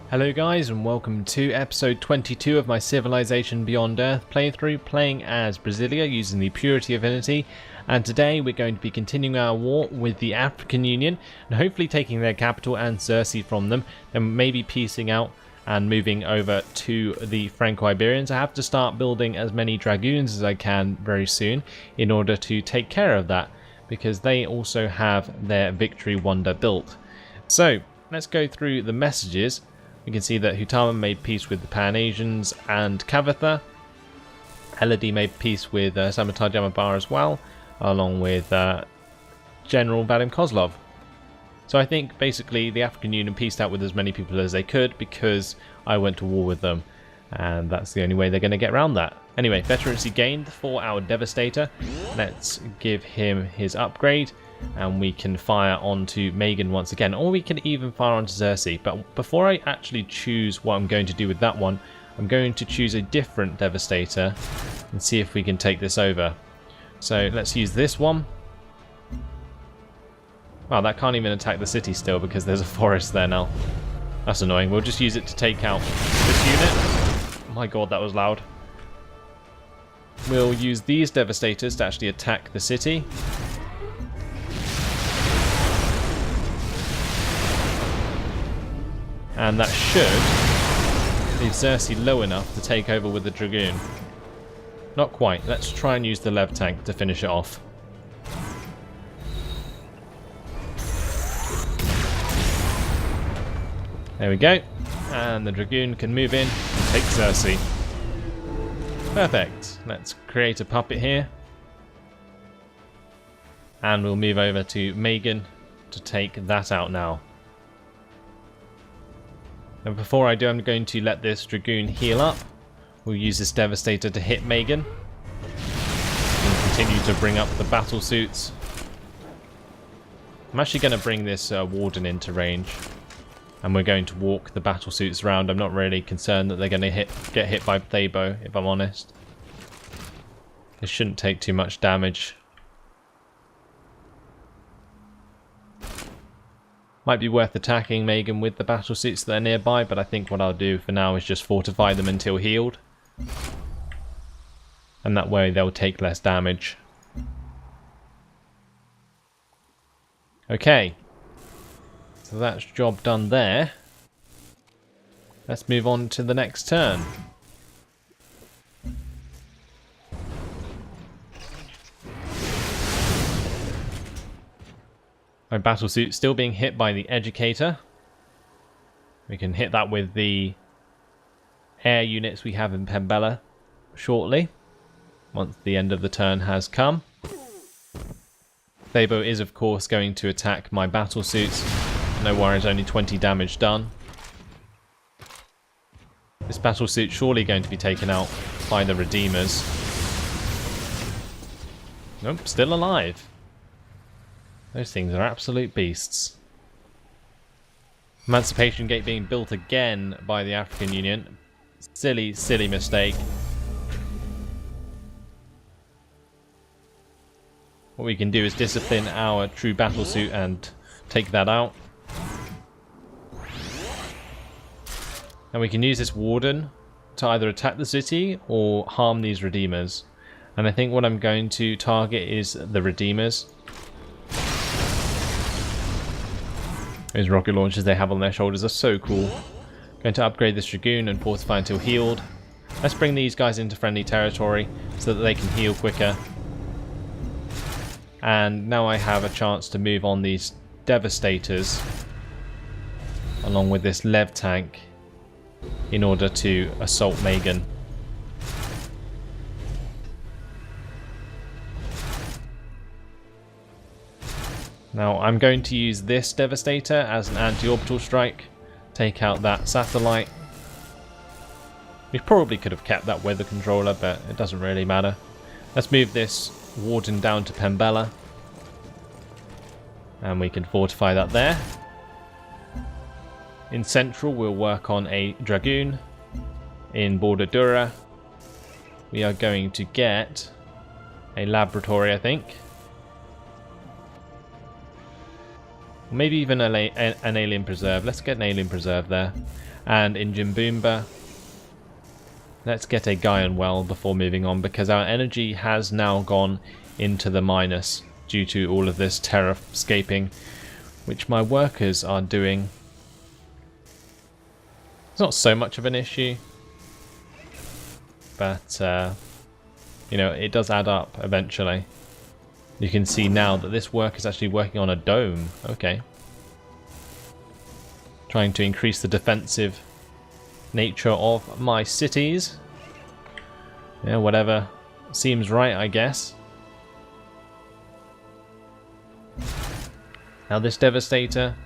Hello guys, and welcome to episode 22 of my Civilization Beyond Earth playthrough, playing as Brasilia using the Purity Affinity. And today we're going to be continuing our war with the African Union and hopefully taking their capital and Xerxes from them, then maybe piecing out and moving over to the Franco-Iberians. I have to start building as many dragoons as I can very soon in order to take care of that, because they also have their victory wonder built. So let's go through the messages. We can see that Hutama made peace with the Pan-Asians and Kavitha. Eridani made peace with Samatar Jamabar as well, along with General Vadim Kozlov. So I think basically the African Union pieced out with as many people as they could because I went to war with them, and that's the only way they're going to get around that. Anyway, veterancy gained for our Devastator. Let's give him his upgrade, and we can fire onto Megan once again, or we can even fire onto Xerxes. But before I actually choose what I'm going to do with that one, I'm going to choose a different Devastator and see if we can take this over. So let's use this one. Wow, that can't even attack the city still because there's a forest there now. That's annoying. We'll just use it to take out this unit. Oh my god, that was loud. We'll use these Devastators to actually attack the city. And that should leave Xerxes low enough to take over with the Dragoon. Not quite. Let's try and use the Lev tank to finish it off. There we go. And the Dragoon can move in and take Xerxes. Perfect. Let's create a puppet here. And we'll move over to Megan to take that out now. And before I do, I'm going to let this Dragoon heal up. We'll use this Devastator to hit Megan. And continue to bring up the battle suits. I'm actually going to bring this Warden into range. And we're going to walk the battle suits around. I'm not really concerned that they're going to get hit by Thabo, if I'm honest. It shouldn't take too much damage. Might be worth attacking Megan with the battle suits that are nearby, but I think what I'll do for now is just fortify them until healed. And that way they'll take less damage. Okay. So that's job done there. Let's move on to the next turn. My battle suit still being hit by the Educator. We can hit that with the air units we have in Pembela shortly, once the end of the turn has come. Thabo is of course going to attack my battle suits. No worries, only 20 damage done. This battle suit surely going to be taken out by the Redeemers. Nope, still alive. Those things are absolute beasts. Emancipation Gate being built again by the African Union. Silly, silly mistake. What we can do is discipline our true battle suit and take that out. And we can use this Warden to either attack the city or harm these Redeemers. And I think what I'm going to target is the Redeemers. Those rocket launchers they have on their shoulders are so cool. Going to upgrade this Dragoon and fortify until healed. Let's bring these guys into friendly territory so that they can heal quicker. And now I have a chance to move on these Devastators along with this Lev tank in order to assault Megan. Now I'm going to use this Devastator as an anti-orbital strike, take out that satellite. We probably could have kept that weather controller, but it doesn't really matter. Let's move this Warden down to Pembela. And we can fortify that there. In Central we'll work on a Dragoon. In Bordadura we are going to get a laboratory, I think. Maybe even an alien preserve. Let's get an alien preserve there. and Injun Boomba. Let's get a Gaian well before moving on, because our energy has now gone into the minus due to all of this terrascaping, which my workers are doing. It's not so much of an issue, but you know, it does add up eventually. You can see now that this work is actually working on a dome. Okay. Trying to increase the defensive nature of my cities. Yeah, whatever seems right, I guess. Now this Devastator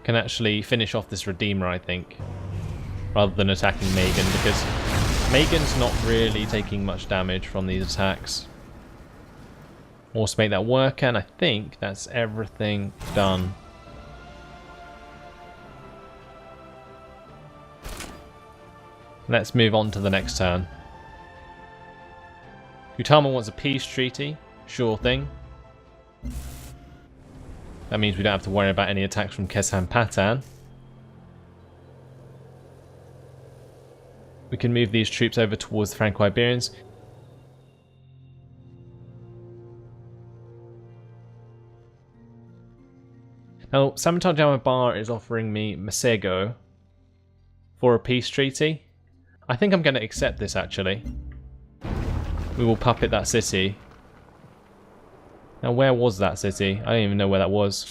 can actually finish off this Redeemer, I think, rather than attacking Megan, because Megan's not really taking much damage from these attacks. Also make that work, and I think that's everything done. Let's move on to the next turn. Utama wants a peace treaty. Sure thing. That means we don't have to worry about any attacks from Kesan Patan. We can move these troops over towards the Franco-Iberians. Now, Samantar Bar is offering me Masego for a peace treaty. I think I'm going to accept this, actually. We will puppet that city. Now, where was that city? I don't even know where that was.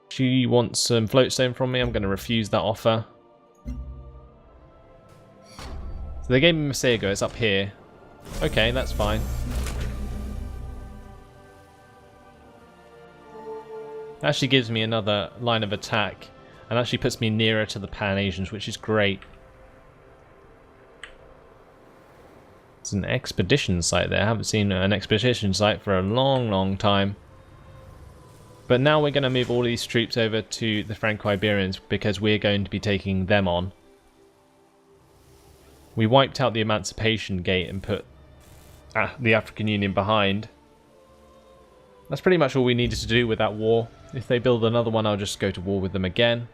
She wants some floatstone from me. I'm going to refuse that offer. So they gave me Masego. It's up here. Okay, that's fine. Actually gives me another line of attack, and actually puts me nearer to the Pan-Asians, which is great. It's an expedition site there. I haven't seen an expedition site for a long time. But now we're going to move all these troops over to the Franco-Iberians, because we're going to be taking them on. We wiped out the Emancipation Gate and put the African Union behind. That's pretty much all we needed to do with that war. If they build another one, I'll just go to war with them again.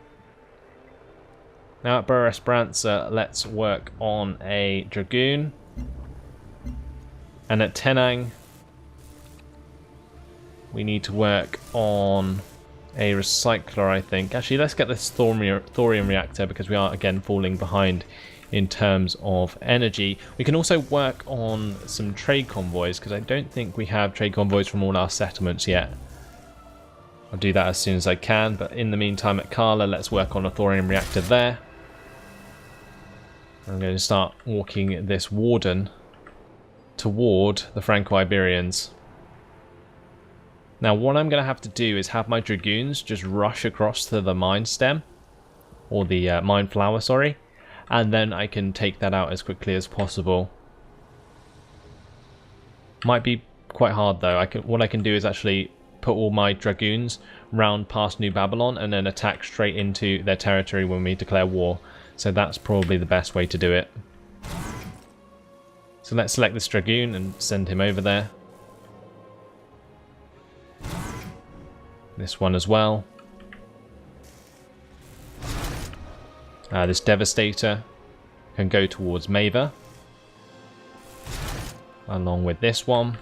Now at Burra Esperanza, let's work on a Dragoon. And at Tenang, we need to work on a Recycler, I think. Actually, let's get this thorium reactor, because we are, again, falling behind in terms of energy. We can also work on some trade convoys, because I don't think we have trade convoys from all our settlements yet. I'll do that as soon as I can, but in the meantime at Kala, let's work on a thorium reactor there. I'm going to start walking this Warden toward the Franco-Iberians. Now what I'm going to have to do is have my Dragoons just rush across to the mine stem, or the mine flower, sorry, and then I can take that out as quickly as possible. Might be quite hard though. What I can do is actually put all my Dragoons round past New Babylon and then attack straight into their territory when we declare war. So that's probably the best way to do it. So let's select this Dragoon and send him over there. This one as well. This Devastator can go towards Mava, along with this one.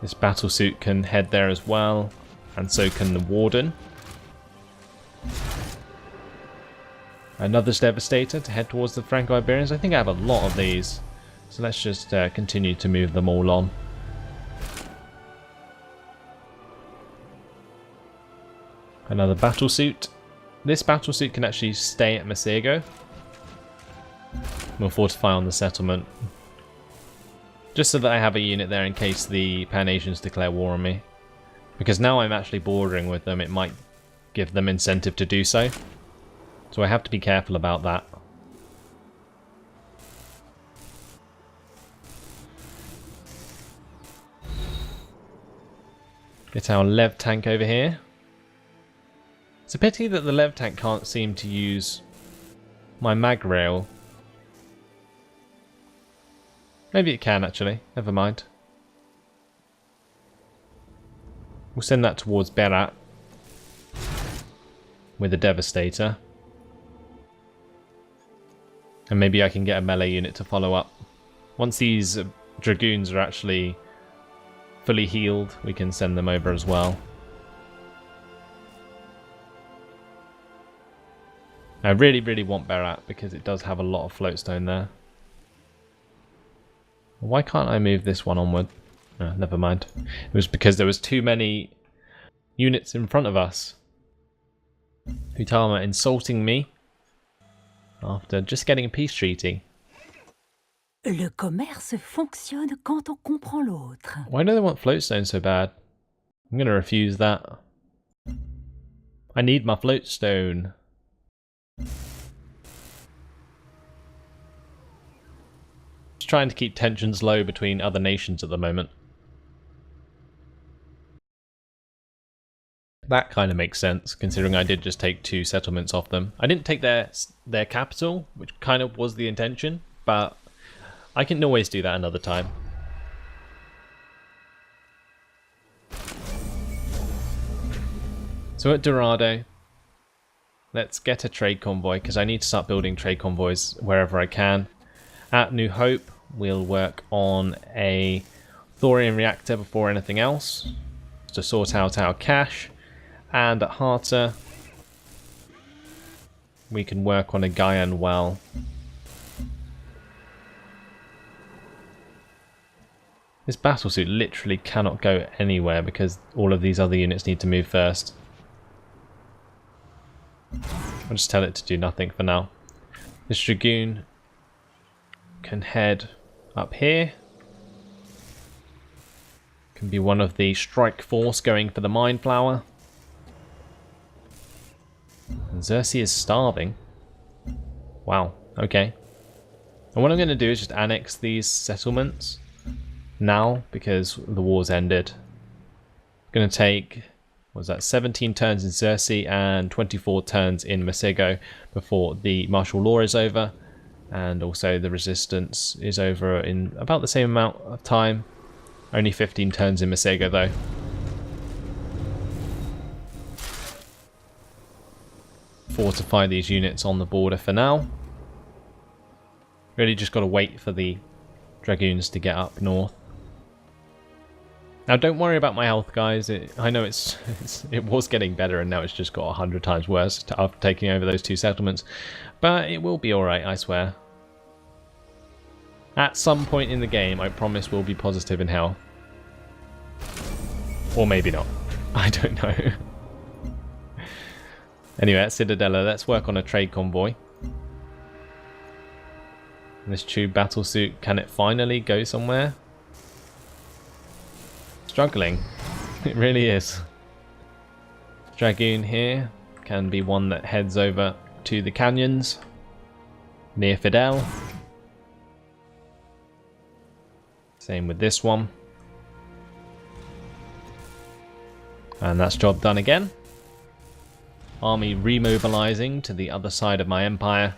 This Battlesuit can head there as well, and so can the Warden. Another Devastator to head towards the Franco-Iberians. I think I have a lot of these, so let's just continue to move them all on. Another Battlesuit. This Battlesuit can actually stay at Masego. We'll fortify on the settlement, just so that I have a unit there in case the Pan-Asians declare war on me. Because now I'm actually bordering with them, it might give them incentive to do so. So I have to be careful about that. Get our Lev tank over here. It's a pity that the Lev tank can't seem to use my mag rail. Maybe it can actually, never mind. We'll send that towards Berat with a Devastator. And maybe I can get a melee unit to follow up. Once these Dragoons are actually fully healed, we can send them over as well. I really, really want Berat because it does have a lot of floatstone there. Why can't I move this one onward? Oh, never mind. It was because there was too many units in front of us. Hutama insulting me after just getting a peace treaty. Le commerce fonctionne quand on comprend l'autre. Why do they want floatstone so bad? I'm going to refuse that. I need my floatstone. Just trying to keep tensions low between other nations at the moment. That kind of makes sense, considering I did just take 2 settlements off them. I didn't take their capital, which kind of was the intention, but I can always do that another time. So at Dorado, let's get a trade convoy, because I need to start building trade convoys wherever I can. At New Hope, we'll work on a thorium reactor before anything else, to sort out our cash. And at Harta, we can work on a Gaian well. This battlesuit literally cannot go anywhere because all of these other units need to move first. I'll just tell it to do nothing for now. This Dragoon can head up here. Can be one of the strike force going for the mine flower. And Xerxes is starving. Wow, okay. And what I'm going to do is just annex these settlements now because the war's ended. I'm going to take, what was that, 17 turns in Xerxes and 24 turns in Masego before the martial law is over. And also the resistance is over in about the same amount of time. Only 15 turns in Masego though. Fortify these units on the border for now. Really just got to wait for the Dragoons to get up north. Now don't worry about my health, guys. I know it was getting better and now it's just got 100 times worse after taking over those 2 settlements. But it will be alright, I swear. At some point in the game, I promise we'll be positive in health. Or maybe not. I don't know. Anyway, at Citadella, let's work on a trade convoy. This tube battlesuit, can it finally go somewhere? Struggling. It really is. Dragoon here can be one that heads over to the canyons near Fidel. Same with this one. And that's job done again. Army remobilizing to the other side of my empire.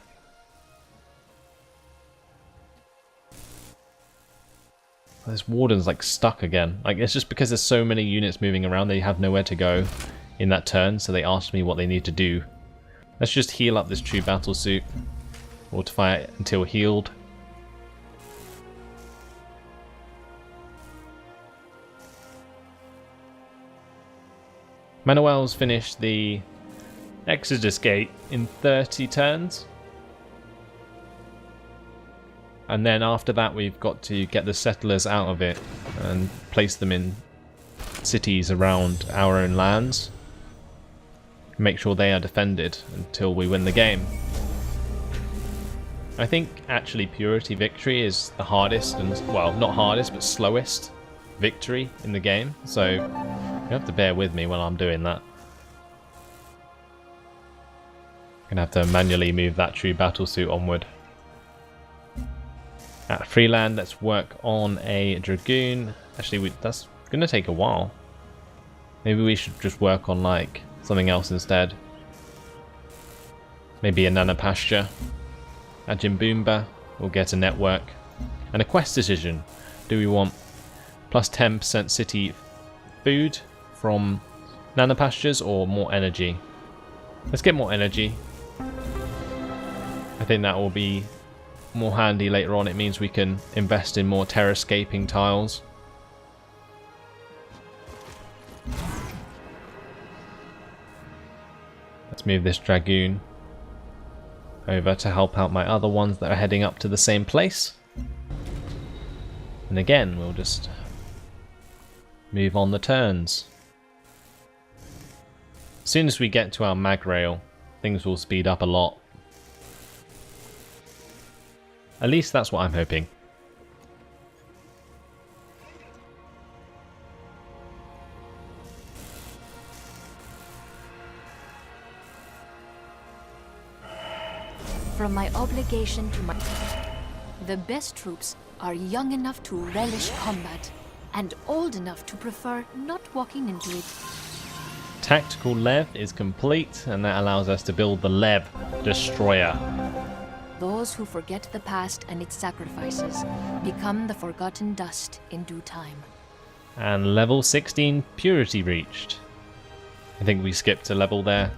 This warden's like stuck again. Like it's just because there's so many units moving around, they have nowhere to go in that turn, so they asked me what they need to do. Let's just heal up this true battlesuit. Fortify it until healed. Manuel's finished the Exodus Gate in 30 turns. And then after that we've got to get the settlers out of it and place them in cities around our own lands. Make sure they are defended until we win the game. I think actually Purity Victory is the hardest and, well, not hardest but slowest victory in the game. So you have to bear with me while I'm doing that. Gonna have to manually move that true battlesuit onward. At Freeland, let's work on a Dragoon. Actually, that's gonna take a while. Maybe we should just work on like something else instead. Maybe a Nana Pasture. At Jimboomba, we'll get a network. And a quest decision. Do we want plus 10% city food from nanopastures or more energy? Let's get more energy. I think that will be more handy later on. It means we can invest in more terrascaping tiles. Let's move this dragoon over to help out my other ones that are heading up to the same place. And again, we'll just move on the turns. As soon as we get to our mag rail, things will speed up a lot. At least that's what I'm hoping. From my obligation to my... The best troops are young enough to relish combat, and old enough to prefer not walking into it. Tactical Lev is complete, and that allows us to build the Lev Destroyer. Those who forget the past and its sacrifices become the forgotten dust in due time. And level 16 purity reached. I think we skipped a level there.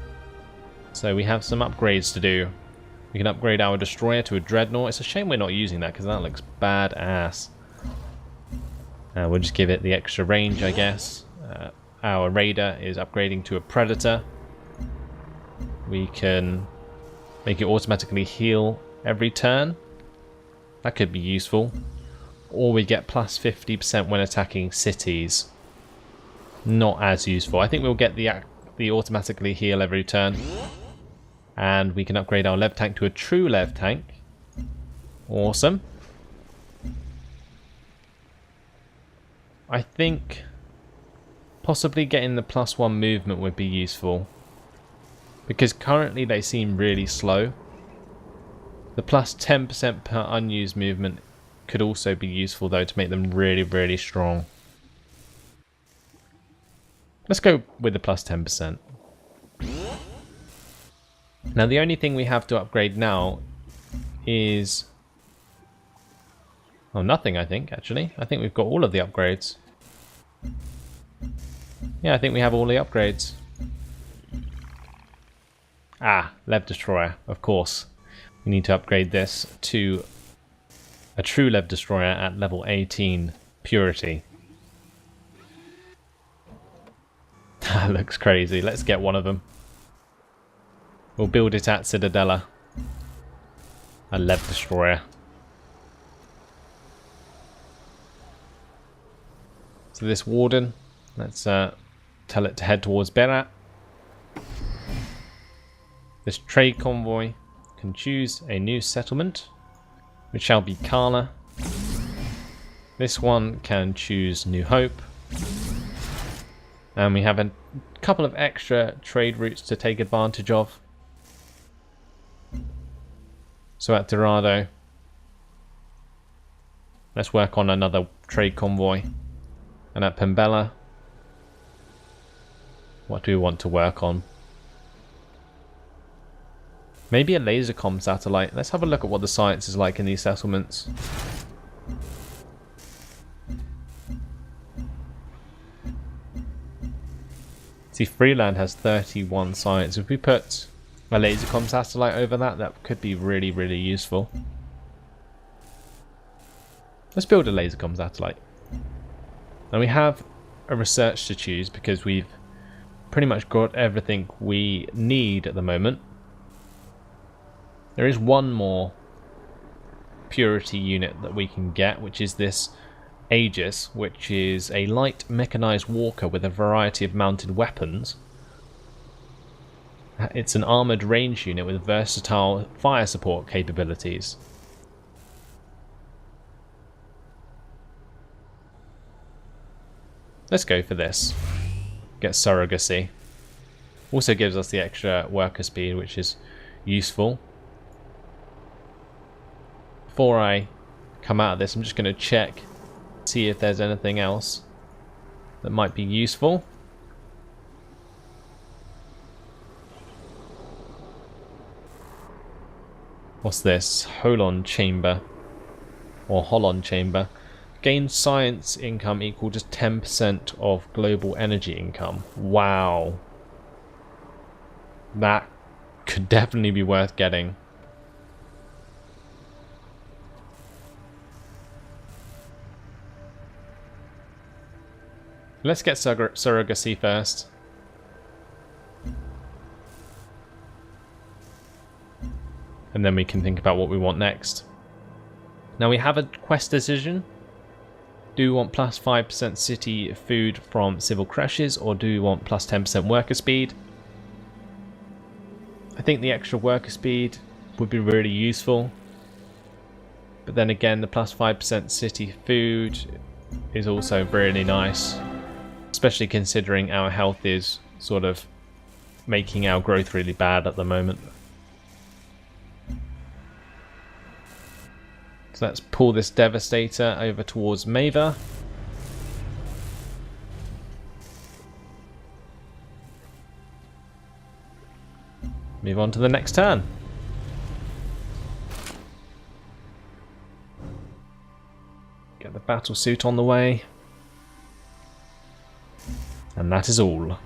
So we have some upgrades to do. We can upgrade our destroyer to a dreadnought. It's a shame we're not using that because that looks badass. We'll just give it the extra range, I guess. Our raider is upgrading to a predator. We can make it automatically heal every turn. That could be useful. Or we get plus 50% when attacking cities. Not as useful. I think we'll get the automatically heal every turn. And we can upgrade our Lev tank to a true Lev tank. Awesome. I think possibly getting the +1 movement would be useful. Because currently they seem really slow. The plus 10% per unused movement could also be useful though to make them really, really strong. Let's go with the plus 10%. Now the only thing we have to upgrade now is... oh, nothing I think actually. I think we've got all of the upgrades. Yeah, I think we have all the upgrades. Ah, Lev Destroyer, of course. We need to upgrade this to a true Lev Destroyer at level 18 purity. That looks crazy. Let's get one of them. We'll build it at Citadella. A Lev Destroyer. So this Warden, let's tell it to head towards Berat. This trade convoy can choose a new settlement, which shall be Kala. This one can choose New Hope. And we have a couple of extra trade routes to take advantage of. So at Dorado, let's work on another trade convoy. And at Pembella, what do we want to work on? Maybe a lasercom satellite. Let's have a look at what the science is like in these settlements. See, Freeland has 31 science. If we put a lasercom satellite over that, that could be really, really useful. Let's build a lasercom satellite. Now we have a research to choose because we've pretty much got everything we need at the moment. There is one more purity unit that we can get, which is this Aegis, which is a light mechanized walker with a variety of mounted weapons. It's an armored range unit with versatile fire support capabilities. Let's go for this. Get surrogacy. Also gives us the extra worker speed, which is useful. Before I come out of this, I'm just going to check, see if there's anything else that might be useful. What's this? Holon chamber. Or Holon chamber. Gain science income equal to 10% of global energy income. Wow. That could definitely be worth getting. Let's get surrogacy first. And then we can think about what we want next. Now we have a quest decision. Do we want plus 5% city food from civil crashes, or do we want plus 10% worker speed? I think the extra worker speed would be really useful. But then again, the plus 5% city food is also really nice. Especially considering our health is sort of making our growth really bad at the moment. So let's pull this Devastator over towards Mava. Move on to the next turn. Get the battle suit on the way. And that is all.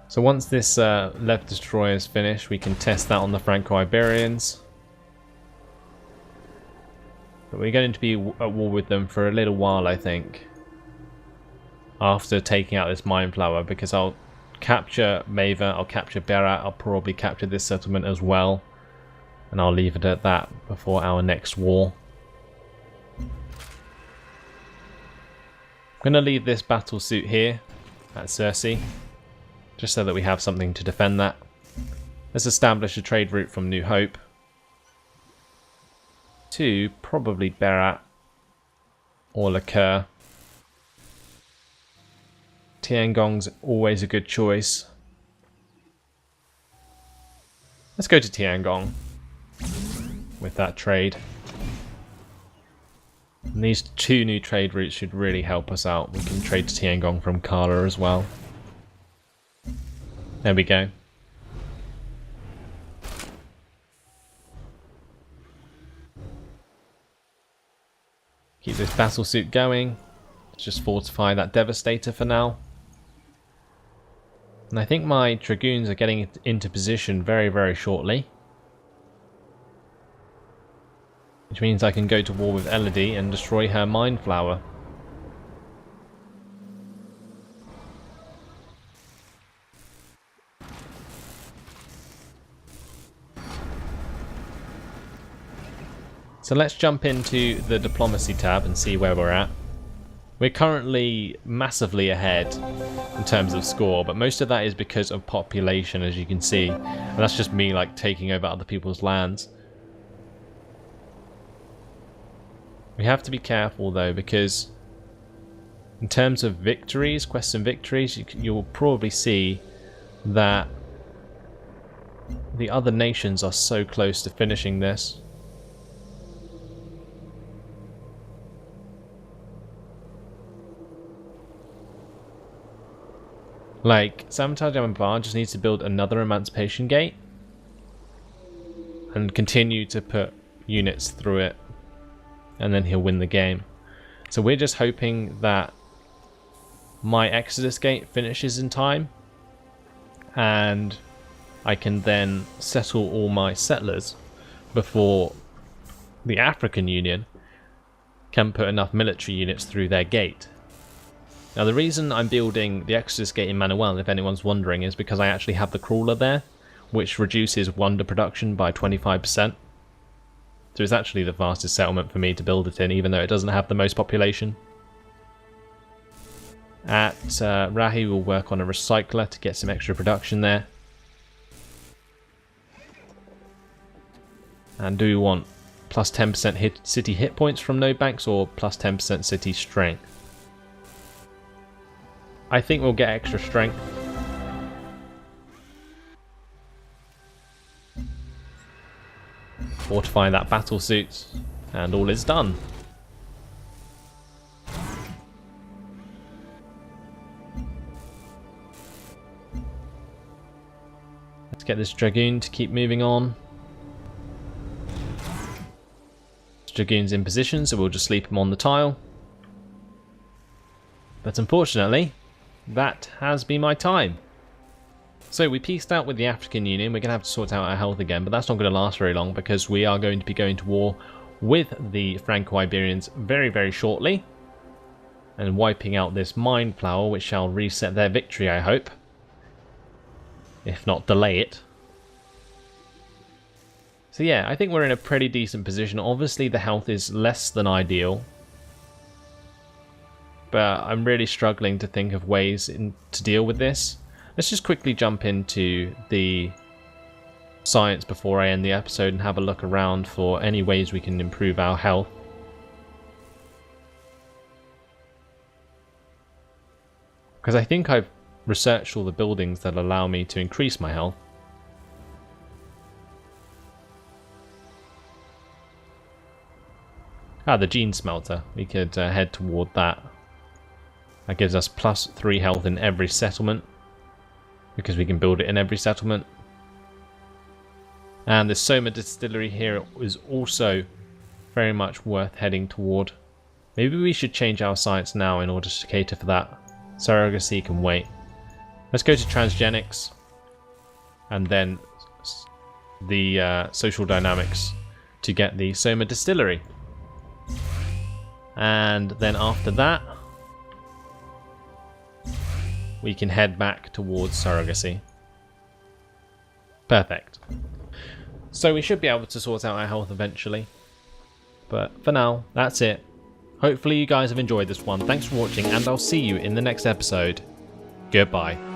So once this left destroyer is finished, we can test that on the Franco-Iberians. But we're going to be at war with them for a little while, I think. After taking out this mine flower, because I'll capture Mava, I'll capture Berat, I'll probably capture this settlement as well, and I'll leave it at that before our next war. I'm going to leave this battle suit here at Circe, just so that we have something to defend that. Let's establish a trade route from New Hope to probably Berat or Liqueur. Tiangong's always a good choice. Let's go to Tiangong with that trade. And these two new trade routes should really help us out. We can trade to Tiangong from Kala as well. There we go. Keep this battle suit going. Let's just fortify that Devastator for now. And I think my Dragoons are getting into position very, very shortly. Which means I can go to war with Elodie and destroy her Mind Flower. So let's jump into the Diplomacy tab and see where we're at. We're currently massively ahead in terms of score, but most of that is because of population, as you can see. And that's just me like taking over other people's lands. We have to be careful though, because in terms of victories, quests and victories, you'll probably see that the other nations are so close to finishing this. Like, Sabotage Ambar just needs to build another Emancipation Gate and continue to put units through it, and then he'll win the game. So we're just hoping that my Exodus Gate finishes in time, and I can then settle all my settlers before the African Union can put enough military units through their gate. Now the reason I'm building the Exodus Gate in Manuel, if anyone's wondering, is because I actually have the Crawler there, which reduces wonder production by 25%. So it's actually the fastest settlement for me to build it in, even though it doesn't have the most population. At Rahi we'll work on a recycler to get some extra production there. And do we want plus 10% city hit points from node banks or plus 10% city strength? I think we'll get extra strength. Fortify that battle suit, and all is done. get this Dragoon to keep moving on. This Dragoon's in position, so we'll just sleep him on the tile. But unfortunately, that has been my time. So we peaced out with the African Union. We're going to have to sort out our health again, but that's not going to last very long because we are going to be going to war with the Franco-Iberians very, very shortly. And wiping out this Mind Flower, which shall reset their victory, I hope. If not, delay it. So yeah, I think we're in a pretty decent position. Obviously, the health is less than ideal. But I'm really struggling to think of ways to deal with this. Let's just quickly jump into the science before I end the episode and have a look around for any ways we can improve our health. Because I think I've researched all the buildings that allow me to increase my health. Ah, the gene smelter. We could head toward that. That gives us +3 health in every settlement, because we can build it in every settlement. And the Soma distillery here is also very much worth heading toward. Maybe we should change our science now in order to cater for that. Surrogacy can wait. Let's go to transgenics and then the social dynamics to get the Soma distillery. And then after that, we can head back towards surrogacy. Perfect. So we should be able to sort out our health eventually. But for now, that's it. Hopefully you guys have enjoyed this one. Thanks for watching, and I'll see you in the next episode. Goodbye.